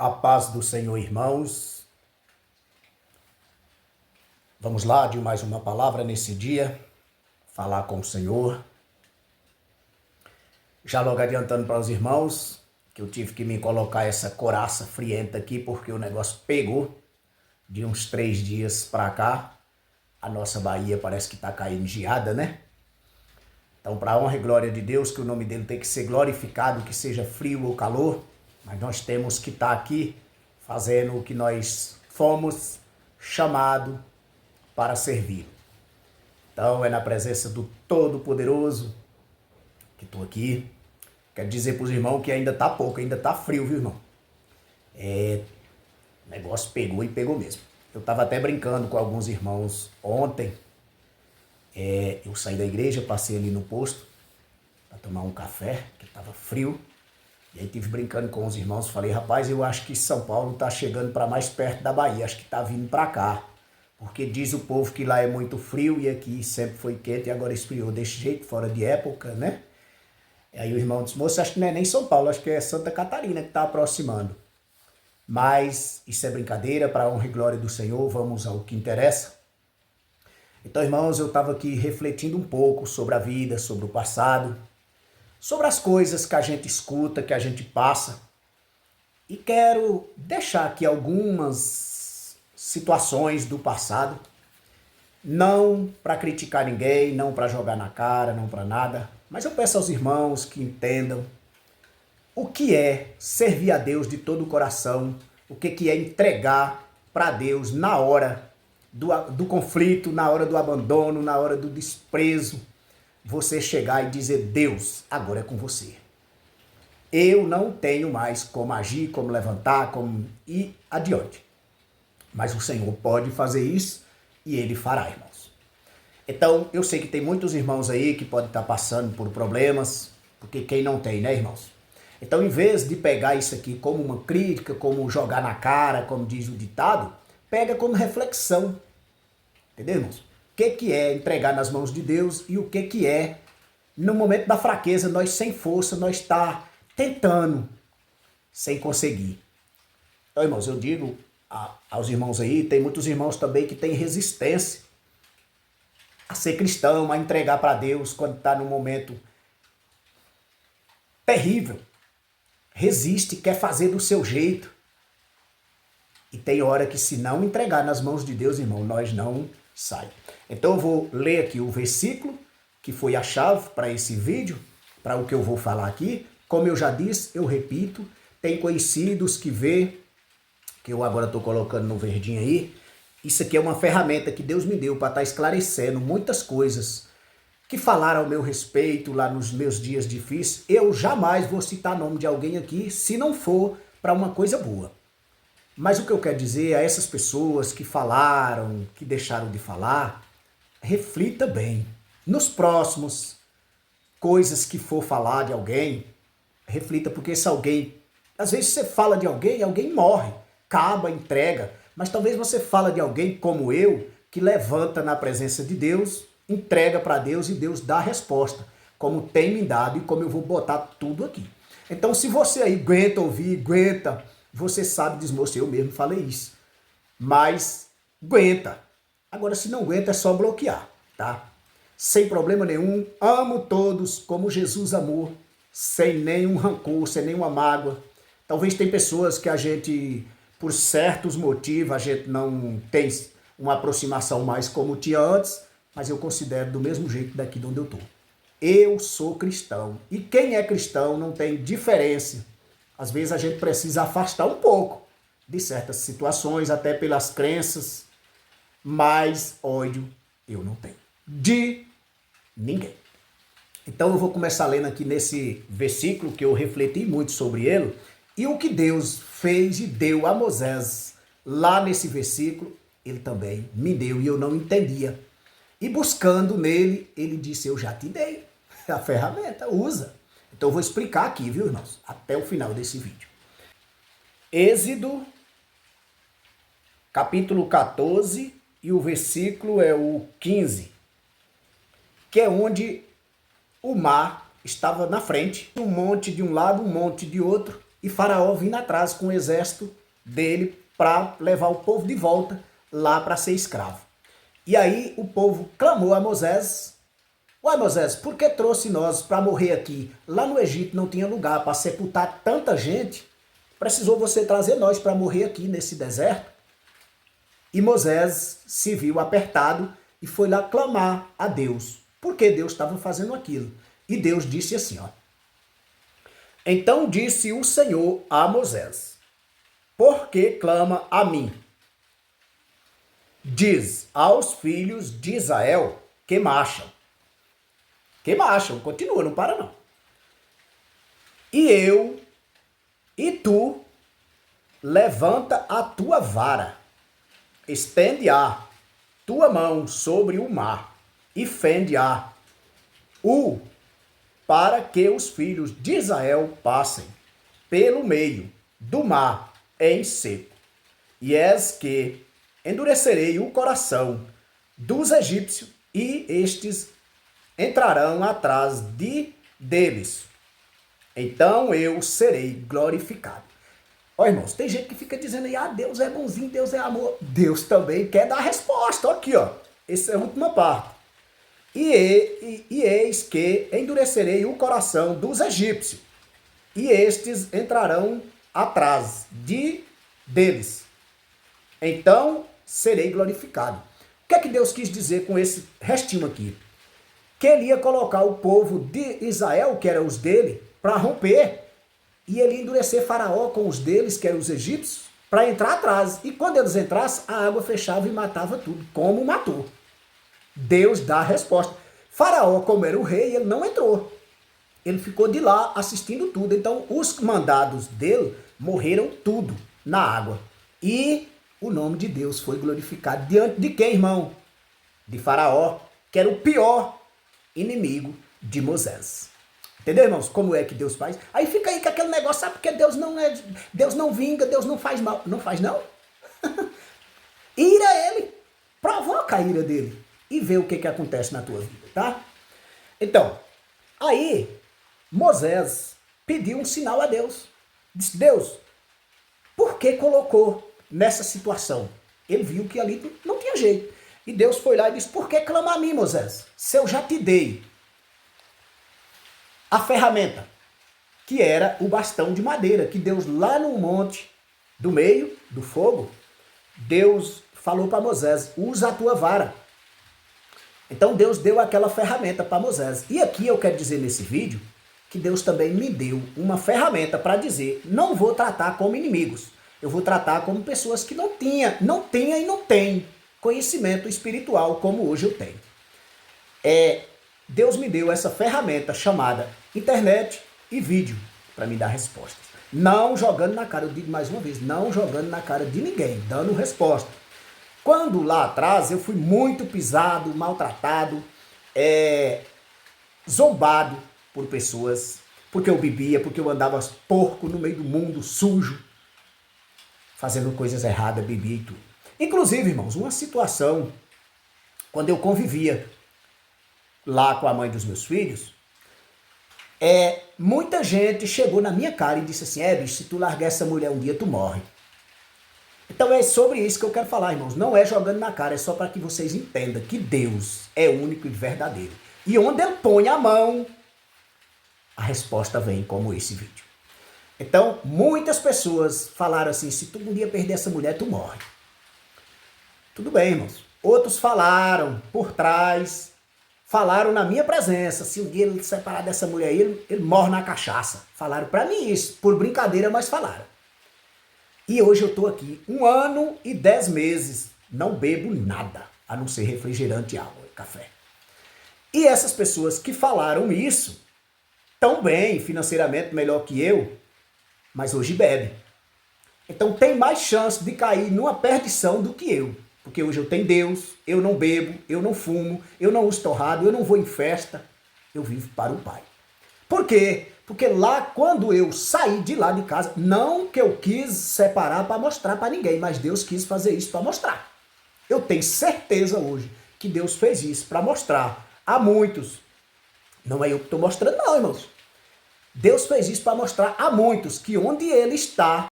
A paz do Senhor, irmãos. Vamos lá de mais uma palavra nesse dia, falar com o Senhor. Já logo adiantando para os irmãos, que eu tive que me colocar essa coraça frienta aqui, porque o negócio pegou de uns 3 dias para cá. A nossa Bahia parece que está caindo geada, né? Então, para a honra e glória de Deus, que o nome dele tem que ser glorificado, que seja frio ou calor, mas nós temos que estar aqui fazendo o que nós fomos chamados para servir. Então, é na presença do Todo-Poderoso que estou aqui. Quero dizer para os irmãos que ainda está pouco, ainda está frio, viu, irmão? O negócio pegou e pegou mesmo. Eu estava até brincando com alguns irmãos ontem. Eu saí da igreja, passei ali no posto para tomar um café, que estava frio. E aí tive brincando com os irmãos, falei, rapaz, eu acho que São Paulo está chegando para mais perto da Bahia, acho que está vindo para cá. Porque diz o povo que lá é muito frio e aqui sempre foi quente e agora esfriou desse jeito, fora de época, né? E aí o irmão disse, moço, acho que não é nem São Paulo, acho que é Santa Catarina que está aproximando. Mas isso é brincadeira, para a honra e glória do Senhor, vamos ao que interessa. Então, irmãos, eu estava aqui refletindo um pouco sobre a vida, sobre o passado, sobre as coisas que a gente escuta, que a gente passa. E quero deixar aqui algumas situações do passado, não para criticar ninguém, não para jogar na cara, não para nada, mas eu peço aos irmãos que entendam o que é servir a Deus de todo o coração, o que é entregar para Deus na hora do conflito, na hora do abandono, na hora do desprezo, você chegar e dizer, Deus, agora é com você. Eu não tenho mais como agir, como levantar, como ir adiante. Mas o Senhor pode fazer isso e Ele fará, irmãos. Então, eu sei que tem muitos irmãos aí que podem estar passando por problemas, porque quem não tem, né, irmãos? Então, em vez de pegar isso aqui como uma crítica, como jogar na cara, como diz o ditado, pega como reflexão. Entendeu, irmãos? O que é entregar nas mãos de Deus e o que é, no momento da fraqueza, nós sem força, nós está tentando, sem conseguir. Então, irmãos, eu digo aos irmãos aí, tem muitos irmãos também que têm resistência a ser cristão, a entregar para Deus quando está num momento terrível. Resiste, quer fazer do seu jeito. E tem hora que se não entregar nas mãos de Deus, irmão, nós não sai. Então eu vou ler aqui o versículo, que foi a chave para esse vídeo, para o que eu vou falar aqui. Como eu já disse, eu repito, tem conhecidos que vê, que eu agora estou colocando no verdinho aí, isso aqui é uma ferramenta que Deus me deu para estar esclarecendo muitas coisas que falaram ao meu respeito lá nos meus dias difíceis. Eu jamais vou citar nome de alguém aqui, se não for para uma coisa boa. Mas o que eu quero dizer a essas pessoas que falaram, que deixaram de falar, reflita bem. Nos próximos coisas que for falar de alguém, reflita, porque se alguém, às vezes você fala de alguém, alguém morre, acaba, entrega, mas talvez você fala de alguém como eu, que levanta na presença de Deus, entrega para Deus e Deus dá a resposta, como tem me dado e como eu vou botar tudo aqui. Então, se você aí aguenta ouvir, aguenta, você sabe, diz, moço, eu mesmo falei isso. Mas aguenta. Agora, se não aguenta, é só bloquear, tá? Sem problema nenhum. Amo todos como Jesus amou, sem nenhum rancor, sem nenhuma mágoa. Talvez tem pessoas que a gente, por certos motivos, a gente não tem uma aproximação mais como tinha antes, mas eu considero do mesmo jeito daqui de onde eu estou. Eu sou cristão. E quem é cristão não tem diferença. Às vezes a gente precisa afastar um pouco de certas situações, até pelas crenças, mas ódio eu não tenho. De ninguém. Então eu vou começar lendo aqui nesse versículo, que eu refleti muito sobre ele, e o que Deus fez e deu a Moisés lá nesse versículo, ele também me deu e eu não entendia. E buscando nele, ele disse, eu já te dei a ferramenta, usa. Então eu vou explicar aqui, viu, irmãos? Até o final desse vídeo. Êxodo, capítulo 14, e o versículo é o 15, que é onde o mar estava na frente, um monte de um lado, um monte de outro, e Faraó vindo atrás com o exército dele para levar o povo de volta lá para ser escravo. E aí o povo clamou a Moisés: uai, Moisés, por que trouxe nós para morrer aqui? Lá no Egito não tinha lugar para sepultar tanta gente. Precisou você trazer nós para morrer aqui nesse deserto? E Moisés se viu apertado e foi lá clamar a Deus. Por que Deus estava fazendo aquilo? E Deus disse assim, ó: então disse o Senhor a Moisés: por que clama a mim? Diz aos filhos de Israel que marcham. Que marcham, continua, não para não. E eu e tu levanta a tua vara, estende a tua mão sobre o mar e fende-a para que os filhos de Israel passem pelo meio do mar em seco. E és que endurecerei o coração dos egípcios e estes entrarão atrás deles. Então eu serei glorificado. Ó, irmãos, tem gente que fica dizendo aí, Deus é bonzinho, Deus é amor. Deus também quer dar a resposta. Ó, aqui, ó. Essa é a última parte. E eis que endurecerei o coração dos egípcios, e estes entrarão atrás deles. Então serei glorificado. O que é que Deus quis dizer com esse restinho aqui? Que ele ia colocar o povo de Israel, que eram os dele, para romper, e ele ia endurecer Faraó com os deles, que eram os egípcios, para entrar atrás. E quando eles entrassem, a água fechava e matava tudo, como matou. Deus dá a resposta. Faraó, como era o rei, ele não entrou. Ele ficou de lá assistindo tudo. Então, os mandados dele morreram tudo na água. E o nome de Deus foi glorificado diante de quem, irmão? De Faraó, que era o pior inimigo de Moisés. Entendeu, irmãos? Como é que Deus faz? Aí fica aí com aquele negócio, sabe? Porque Deus não vinga, Deus não faz mal. Não faz, não? Ira ele. Provoca a ira dele. E vê o que acontece na tua vida, tá? Então, aí, Moisés pediu um sinal a Deus. Disse, Deus, por que colocou nessa situação? Ele viu que ali não tinha jeito. E Deus foi lá e disse, por que clama a mim, Moisés? Se eu já te dei a ferramenta, que era o bastão de madeira, que Deus lá no monte do meio do fogo, Deus falou para Moisés, usa a tua vara. Então Deus deu aquela ferramenta para Moisés. E aqui eu quero dizer nesse vídeo que Deus também me deu uma ferramenta para dizer, não vou tratar como inimigos, eu vou tratar como pessoas que não tinha e não tem conhecimento espiritual como hoje eu tenho. Deus me deu essa ferramenta chamada internet e vídeo para me dar respostas. Não jogando na cara, eu digo mais uma vez, não jogando na cara de ninguém, dando resposta. Quando lá atrás eu fui muito pisado, maltratado, zombado por pessoas, porque eu bebia, porque eu andava porco no meio do mundo, sujo, fazendo coisas erradas, bebia e tudo. Inclusive, irmãos, uma situação, quando eu convivia lá com a mãe dos meus filhos, muita gente chegou na minha cara e disse assim, bicho, se tu largar essa mulher um dia, tu morre. Então é sobre isso que eu quero falar, irmãos. Não é jogando na cara, é só para que vocês entendam que Deus é único e verdadeiro. E onde ele põe a mão, a resposta vem como esse vídeo. Então, muitas pessoas falaram assim, se tu um dia perder essa mulher, tu morre. Tudo bem, irmãos. Outros falaram por trás, falaram na minha presença, se um dia ele separar dessa mulher aí, ele morre na cachaça. Falaram para mim isso, por brincadeira, mas falaram. E hoje eu estou aqui 1 ano e 10 meses, não bebo nada, a não ser refrigerante, água e café. E essas pessoas que falaram isso, tão bem, financeiramente melhor que eu, mas hoje bebem. Então tem mais chance de cair numa perdição do que eu. Porque hoje eu tenho Deus, eu não bebo, eu não fumo, eu não uso torrado, eu não vou em festa, eu vivo para o Pai. Por quê? Porque lá, quando eu saí de lá de casa, não que eu quis separar para mostrar para ninguém, mas Deus quis fazer isso para mostrar. Eu tenho certeza hoje que Deus fez isso para mostrar a muitos. Não é eu que estou mostrando não, irmãos. Deus fez isso para mostrar a muitos que onde ele está,